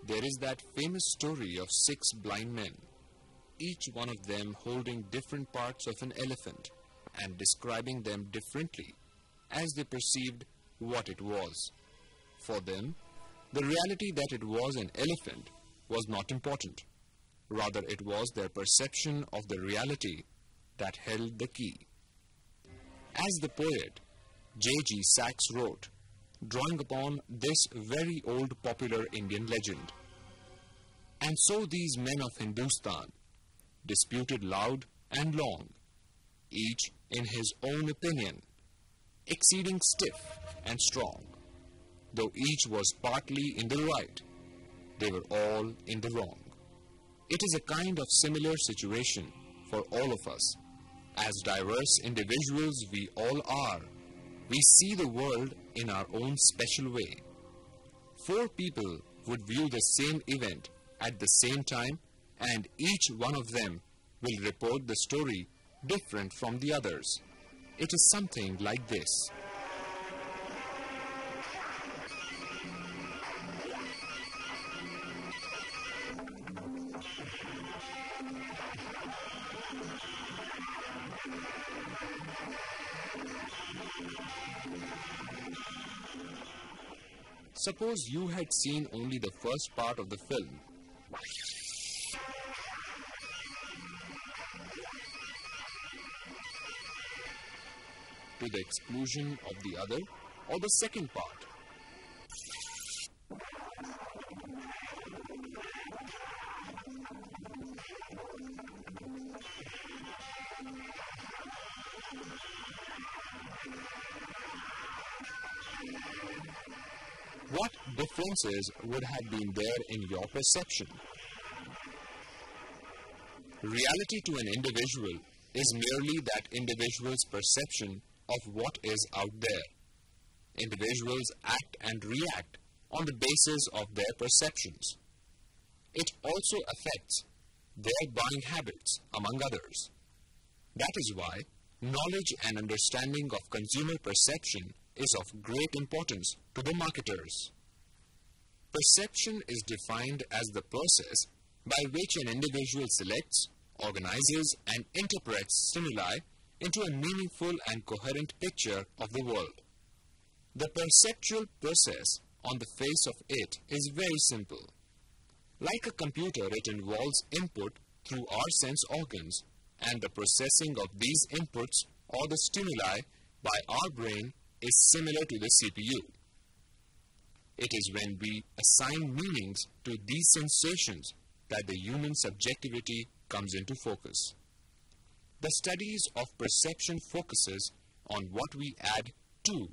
There is that famous story of 6 blind men, each one of them holding different parts of an elephant and describing them differently as they perceived what it was. For them, the reality that it was an elephant was not important. Rather, it was their perception of the reality that held the key. As the poet J.G. Sachs wrote, drawing upon this very old popular Indian legend, "And so these men of Hindustan disputed loud and long, each in his own opinion, exceeding stiff and strong. Though each was partly in the right, they were all in the wrong." It is a kind of similar situation for all of us. As diverse individuals we all are, we see the world in our own special way. 4 people would view the same event at the same time, and each one of them will report the story different from the others. It is something like this. Suppose you had seen only the first part of the film. To the exclusion of the other, or the second part. What differences would have been there in your perception? Reality to an individual is merely that individual's perception of what is out there. Individuals act and react on the basis of their perceptions. It also affects their buying habits, among others. That is why knowledge and understanding of consumer perception is of great importance to the marketers. Perception is defined as the process by which an individual selects, organizes, and interprets stimuli into a meaningful and coherent picture of the world. The perceptual process on the face of it is very simple. Like a computer, it involves input through our sense organs and the processing of these inputs or the stimuli by our brain is similar to the CPU. It is when we assign meanings to these sensations that the human subjectivity comes into focus. The studies of perception focuses on what we add to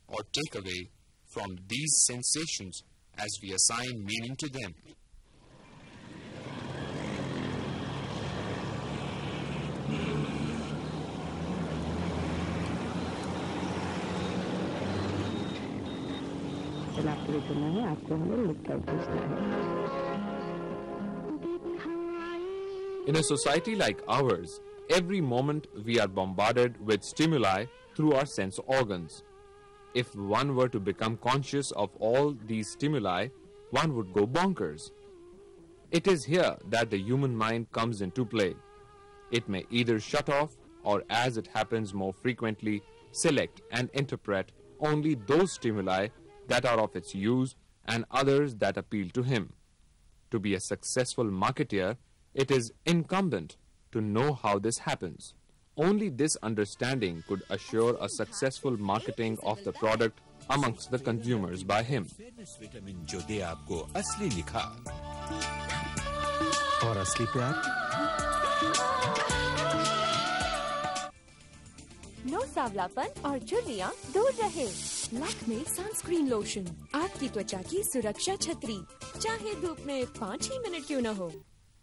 or take away from these sensations as we assign meaning to them. In a society like ours, every moment we are bombarded with stimuli through our sense organs. If one were to become conscious of all these stimuli, one would go bonkers. It is here that the human mind comes into play. It may either shut off or, as it happens more frequently, select and interpret only those stimuli that are of its use and others that appeal to him. To be a successful marketeer, it is incumbent to know how this happens. Only this understanding could assure a successful marketing of the product amongst the consumers by him. No सांवलापन और झुर्रियां दूर रहे। Lakme sunscreen lotion, आपकी त्वचा की सुरक्षा छतरी, चाहे धूप में 5 ही मिनट क्यों न हो।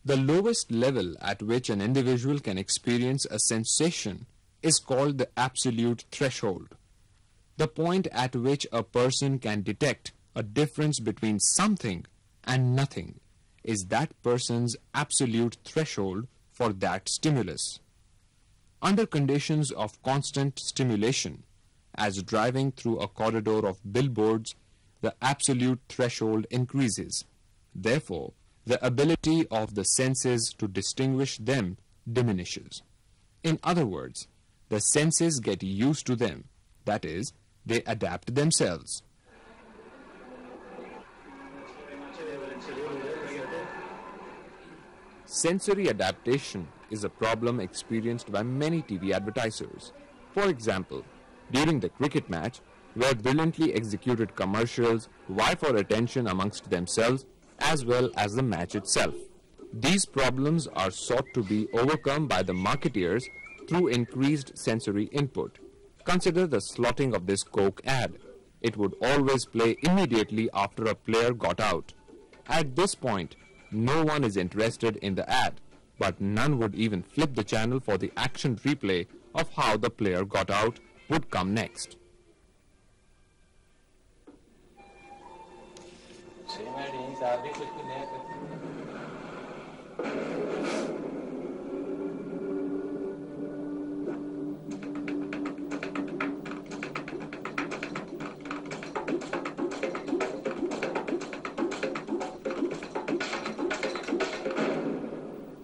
The lowest level at which an individual can experience a sensation is called the absolute threshold. The point at which a person can detect a difference between something and nothing is that person's absolute threshold for that stimulus. Under conditions of constant stimulation, as driving through a corridor of billboards, the absolute threshold increases. Therefore, the ability of the senses to distinguish them diminishes. In other words, the senses get used to them, that is, they adapt themselves. Sensory adaptation is a problem experienced by many TV advertisers. For example, during the cricket match, where brilliantly executed commercials vie for attention amongst themselves as well as the match itself. These problems are sought to be overcome by the marketeers through increased sensory input. Consider the slotting of this Coke ad. It would always play immediately after a player got out. At this point, no one is interested in the ad, but none would even flip the channel for the action replay of how the player got out would come next.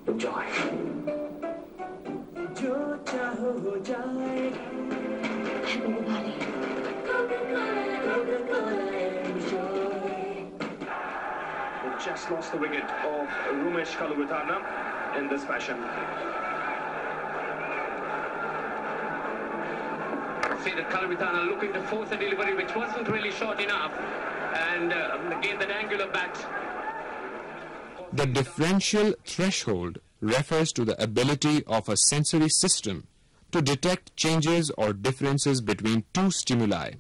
Enjoy. Just lost the wicket of Rumesh Kalavitana in this fashion. See that Kalavitana looking to force a delivery which wasn't really short enough, and gave that angular bat. The differential threshold refers to the ability of a sensory system to detect changes or differences between two stimuli.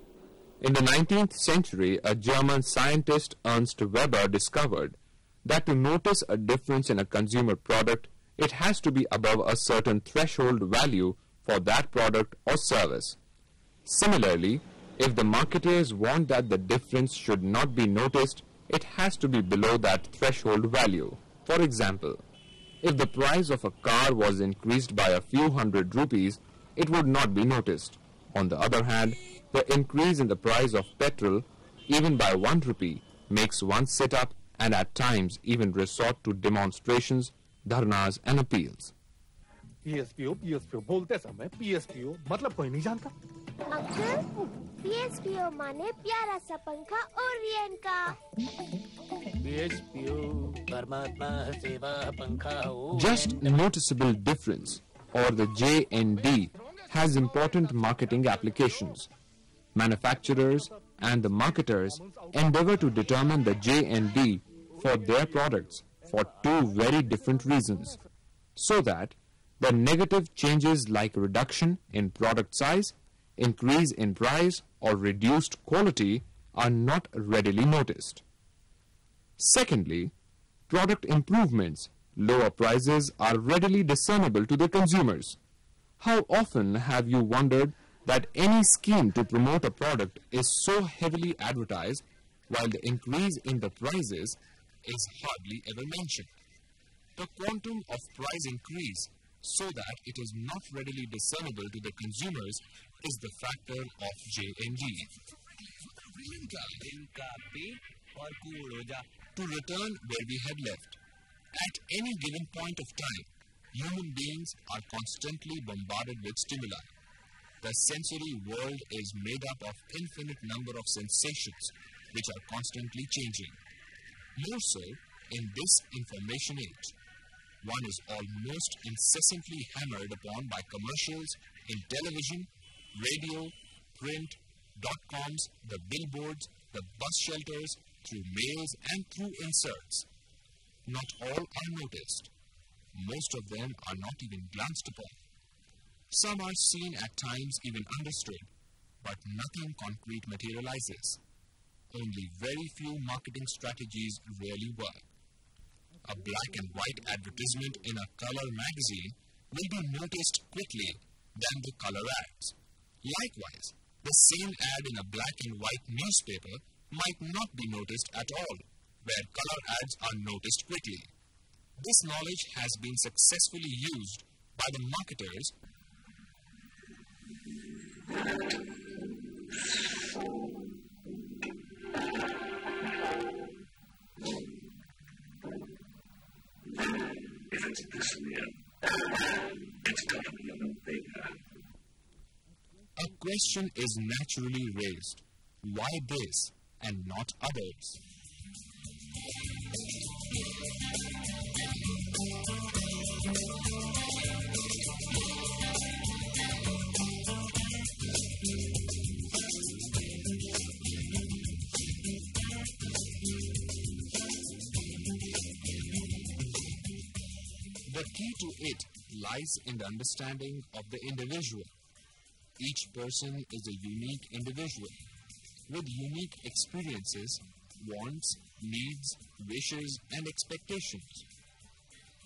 In the 19th century, a German scientist, Ernst Weber, discovered that to notice a difference in a consumer product, it has to be above a certain threshold value for that product or service. Similarly, if the marketers want that the difference should not be noticed, it has to be below that threshold value. For example, if the price of a car was increased by a few hundred rupees, it would not be noticed. On the other hand, the increase in the price of petrol, even by 1 rupee, makes one sit up and at times even resort to demonstrations, dharnas and appeals. PSPO बोलते समय PSPO मतलब कोई नहीं जानता। Uncle, PSPO माने प्यारा सा पंखा ओरियन का। PSPO परमात्मा सेवा पंखा हो। Just noticeable difference, or the J&D, has important marketing applications. Manufacturers and the marketers endeavor to determine the J&D for their products for two very different reasons, so that the negative changes like reduction in product size, increase in price, or reduced quality are not readily noticed. Secondly, product improvements, lower prices are readily discernible to the consumers. How often have you wondered that any scheme to promote a product is so heavily advertised while the increase in the prices is hardly ever mentioned? The quantum of price increase so that it is not readily discernible to the consumers is the factor of J&D. To return where we had left, at any given point of time, human beings are constantly bombarded with stimuli. The sensory world is made up of infinite number of sensations which are constantly changing. More so in this information age. One is almost incessantly hammered upon by commercials in television, radio, print, .coms, the billboards, the bus shelters, through mails and through inserts. Not all are noticed. Most of them are not even glanced upon. Some are seen at times even understood, but nothing concrete materializes. Only very few marketing strategies really work. A black and white advertisement in a color magazine will be noticed quickly than the color ads. Likewise, the same ad in a black and white newspaper might not be noticed at all, where color ads are noticed quickly. This knowledge has been successfully used by the marketers It's this year. It's got to be a bigger. A question is naturally raised. Why this and not others? The key to it lies in the understanding of the individual. Each person is a unique individual with unique experiences, wants, needs, wishes, and expectations.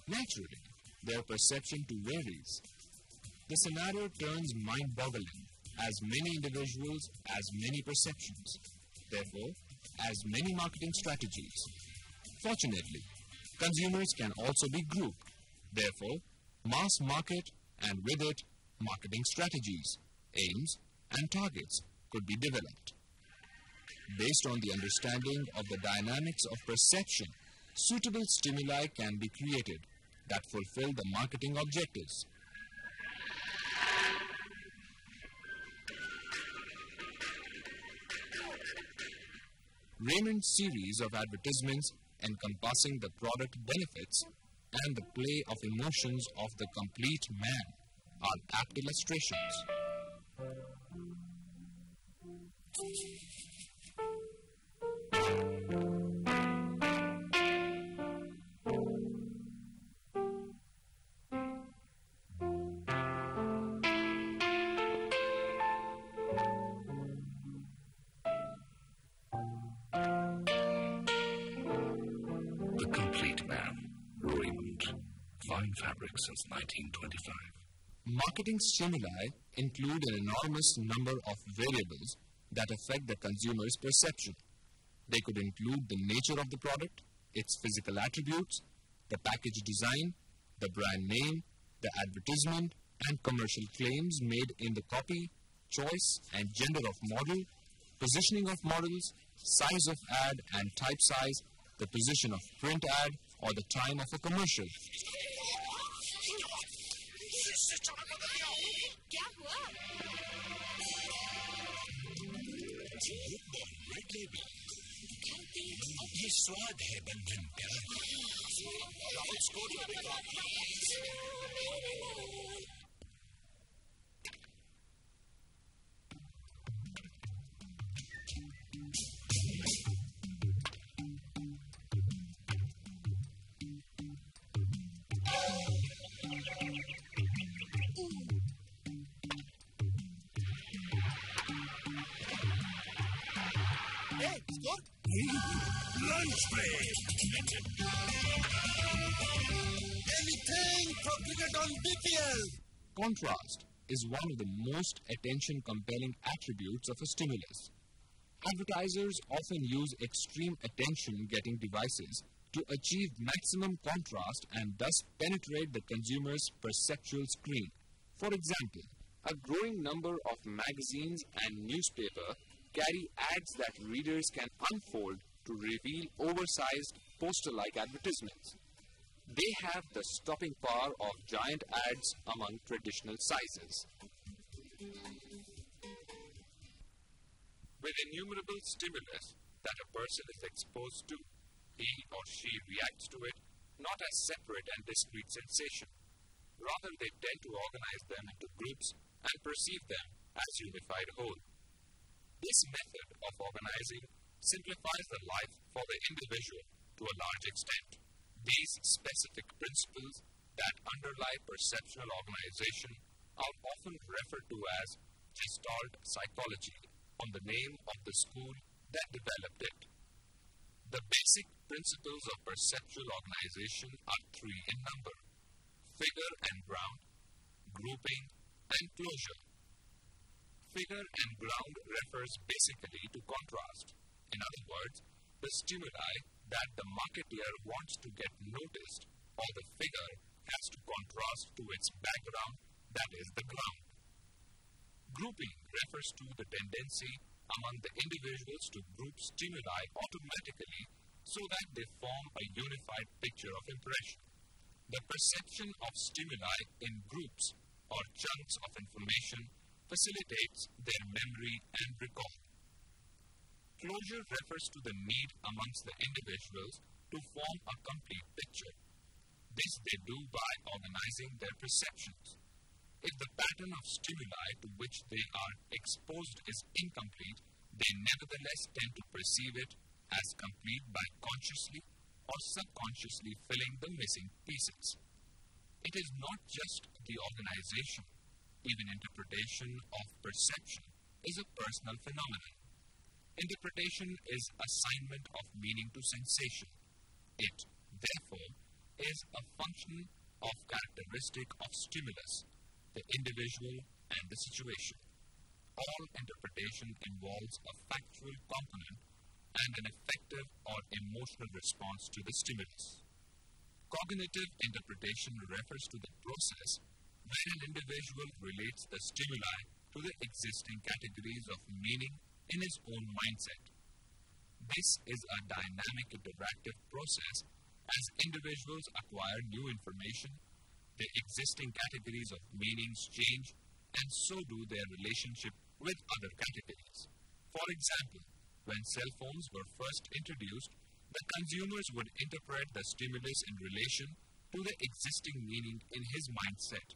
Naturally, their perception too varies. The scenario turns mind-boggling, as many individuals, as many perceptions, therefore, as many marketing strategies. Fortunately, consumers can also be grouped, therefore, mass market and with it, marketing strategies, aims, and targets could be developed. Based on the understanding of the dynamics of perception, suitable stimuli can be created that fulfill the marketing objectives. Raymond's series of advertisements encompassing the product benefits and the play of emotions of the complete man are apt illustrations. The complete man, Raymond. Fine fabric since 1925. Marketing stimuli include an enormous number of variables that affect the consumer's perception. They could include the nature of the product, its physical attributes, the package design, the brand name, the advertisement, and commercial claims made in the copy, choice and gender of model, positioning of models, size of ad and type size, the position of print ad, or the time of a commercial. ये स्वाद है बंधन प्यार Lunch break. Anything for cricket on BPL. Contrast is one of the most attention-compelling attributes of a stimulus. Advertisers often use extreme attention-getting devices to achieve maximum contrast and thus penetrate the consumer's perceptual screen. For example, a growing number of magazines and newspapers carry ads that readers can unfold to reveal oversized poster-like advertisements. They have the stopping power of giant ads among traditional sizes. With innumerable stimulus that a person is exposed to, he or she reacts to it not as separate and discrete sensation. Rather, they tend to organize them into groups and perceive them as unified whole. This method of organizing simplifies the life for the individual to a large extent. These specific principles that underlie perceptual organization are often referred to as Gestalt psychology, on the name of the school that developed it. The basic principles of perceptual organization are three in number: figure and ground, grouping, and closure. Figure and ground refers basically to contrast. In other words, the stimuli that the marketeer wants to get noticed, or the figure has to contrast to its background, that is the ground. Grouping refers to the tendency among the individuals to group stimuli automatically so that they form a unified picture of impression. The perception of stimuli in groups or chunks of information facilitates their memory and recall. Closure refers to the need amongst the individuals to form a complete picture. This they do by organizing their perceptions. If the pattern of stimuli to which they are exposed is incomplete, they nevertheless tend to perceive it as complete by consciously or subconsciously filling the missing pieces. It is not just the organization. Even interpretation of perception is a personal phenomenon. Interpretation is assignment of meaning to sensation. It, therefore, is a function of characteristic of stimulus, the individual and the situation. All interpretation involves a factual component and an effective or emotional response to the stimulus. Cognitive interpretation refers to the process where an individual relates the stimuli to the existing categories of meaning in his own mindset. This is a dynamic interactive process. As individuals acquire new information, the existing categories of meanings change, and so do their relationship with other categories. For example, when cell phones were first introduced, the consumers would interpret the stimulus in relation to the existing meaning in his mindset,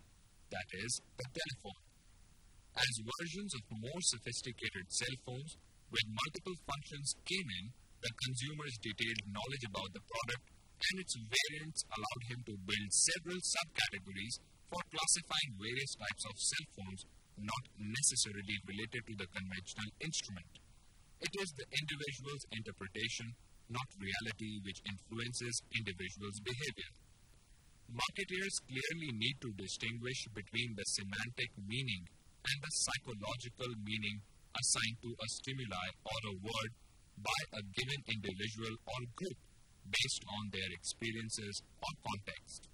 that is, the telephone. As versions of more sophisticated cell phones with multiple functions came in, the consumer's detailed knowledge about the product and its variants allowed him to build several subcategories for classifying various types of cell phones not necessarily related to the conventional instrument. It is the individual's interpretation, not reality, which influences individuals' behavior. Marketeers clearly need to distinguish between the semantic meaning and the psychological meaning assigned to a stimuli or a word by a given individual or group based on their experiences or context.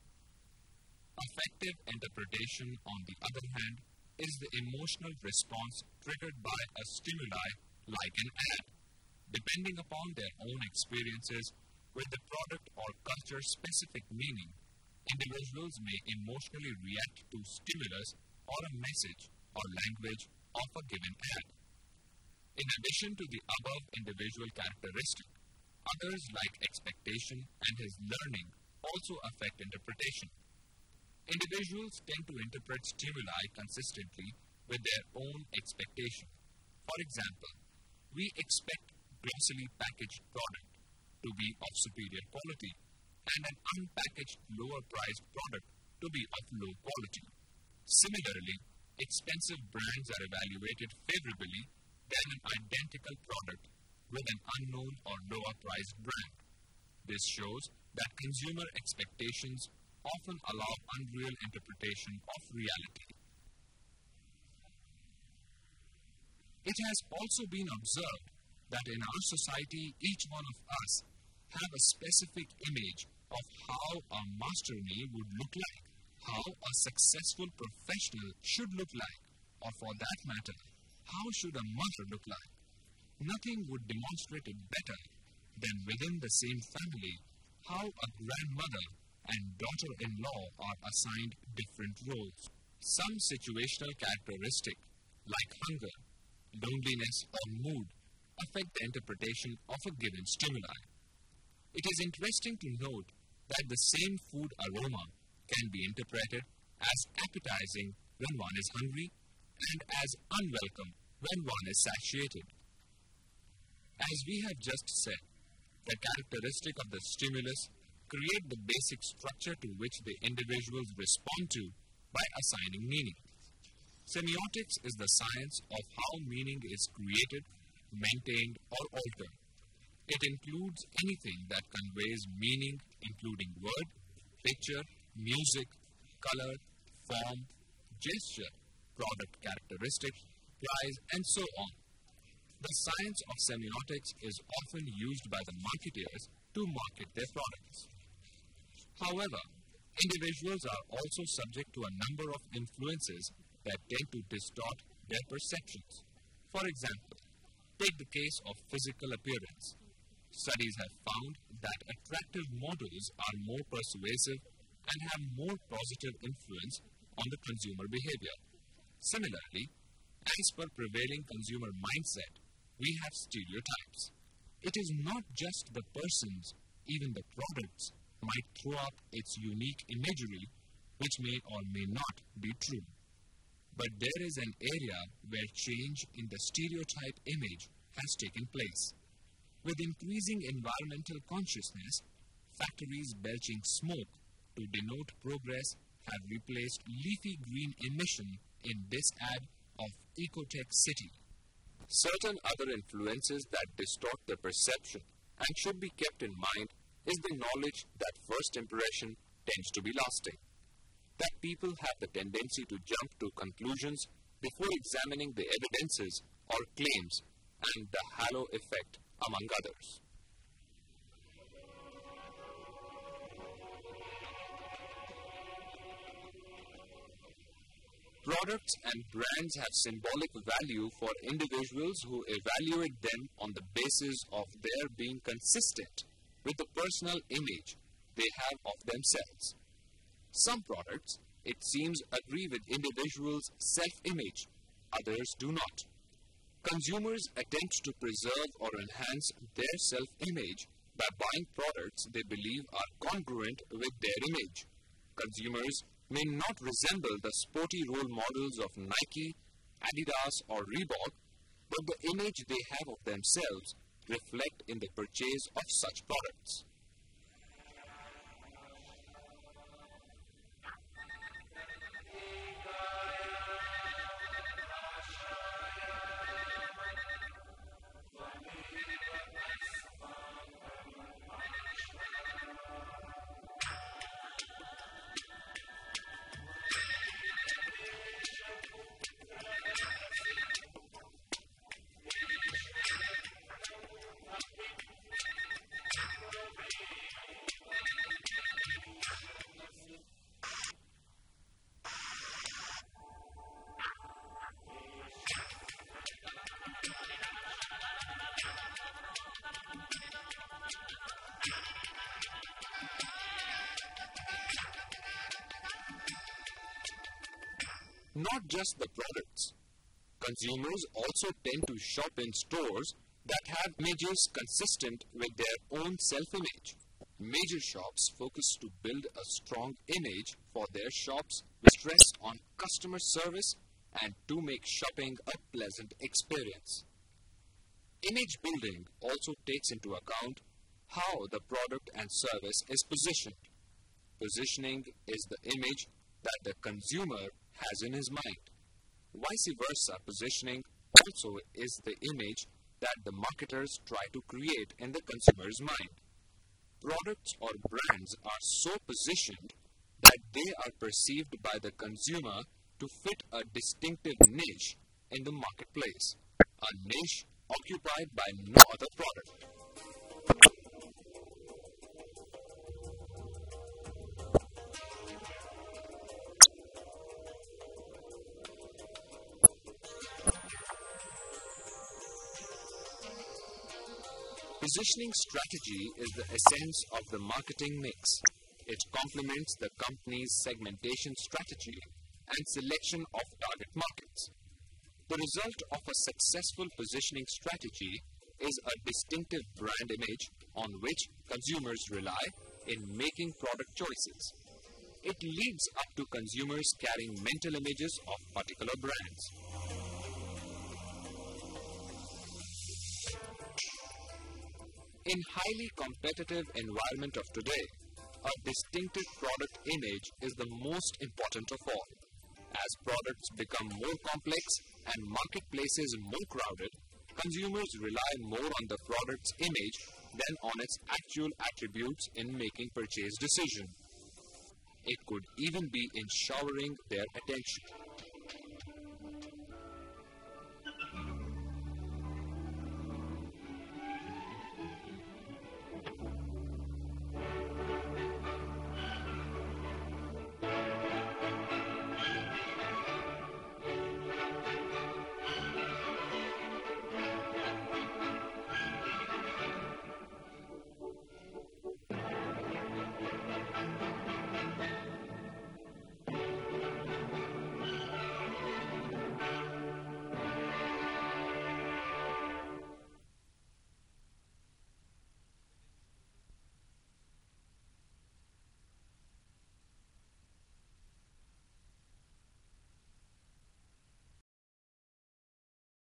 Affective interpretation, on the other hand, is the emotional response triggered by a stimuli like an ad. Depending upon their own experiences with the product or culture-specific meaning, individuals may emotionally react to stimulus or a message or language of a given ad. In addition to the above individual characteristic, others like expectation and his learning also affect interpretation. Individuals tend to interpret stimuli consistently with their own expectation. For example, we expect glossily packaged product to be of superior quality and an unpackaged lower-priced product to be of low quality. Similarly, expensive brands are evaluated favorably than an identical product with an unknown or lower-priced brand. This shows that consumer expectations often allow unreal interpretation of reality. It has also been observed that in our society, each one of us have a specific image of how a master me would look like, how a successful professional should look like, or for that matter, how should a mother look like. Nothing would demonstrate it better than within the same family how a grandmother and daughter-in-law are assigned different roles. Some situational characteristic, like hunger, loneliness, or mood, affect the interpretation of a given stimuli. It is interesting to note that the same food aroma can be interpreted as appetizing when one is hungry and as unwelcome when one is satiated. As we have just said, the characteristic of the stimulus create the basic structure to which the individuals respond to by assigning meaning. Semiotics is the science of how meaning is created, maintained, or altered. It includes anything that conveys meaning, including word, picture, music, color, form, gesture, product characteristic, price, and so on. The science of semiotics is often used by the marketeers to market their products. However, individuals are also subject to a number of influences that tend to distort their perceptions. For example, take the case of physical appearance. Studies have found that attractive models are more persuasive and have more positive influence on the consumer behavior. Similarly, as per prevailing consumer mindset, we have stereotypes. It is not just the persons, even the products might throw up its unique imagery, which may or may not be true. But there is an area where change in the stereotype image has taken place. With increasing environmental consciousness, factories belching smoke to denote progress have replaced leafy green emission in this ad of Ecotech City. Certain other influences that distort the perception and should be kept in mind is the knowledge that first impression tends to be lasting. That people have the tendency to jump to conclusions before examining the evidences or claims, and the halo effect, among others. Products and brands have symbolic value for individuals who evaluate them on the basis of their being consistent with the personal image they have of themselves. Some products, it seems, agree with individuals' self-image, others do not. Consumers attempt to preserve or enhance their self-image by buying products they believe are congruent with their image. Consumers may not resemble the sporty role models of Nike, Adidas, or Reebok, but the image they have of themselves reflect in the purchase of such products. Not just the products. Consumers also tend to shop in stores that have images consistent with their own self-image. Major shops focus to build a strong image for their shops with stress on customer service and to make shopping a pleasant experience. Image building also takes into account how the product and service is positioned. Positioning is the image that the consumer has in his mind. Vice versa, positioning also is the image that the marketers try to create in the consumer's mind. Products or brands are so positioned that they are perceived by the consumer to fit a distinctive niche in the marketplace, a niche occupied by no other product. Positioning strategy is the essence of the marketing mix. It complements the company's segmentation strategy and selection of target markets. The result of a successful positioning strategy is a distinctive brand image on which consumers rely in making product choices. It leads up to consumers carrying mental images of particular brands. In highly competitive environment of today, a distinctive product image is the most important of all. As products become more complex and marketplaces more crowded, consumers rely more on the product's image than on its actual attributes in making purchase decisions. It could even be in showering their attention.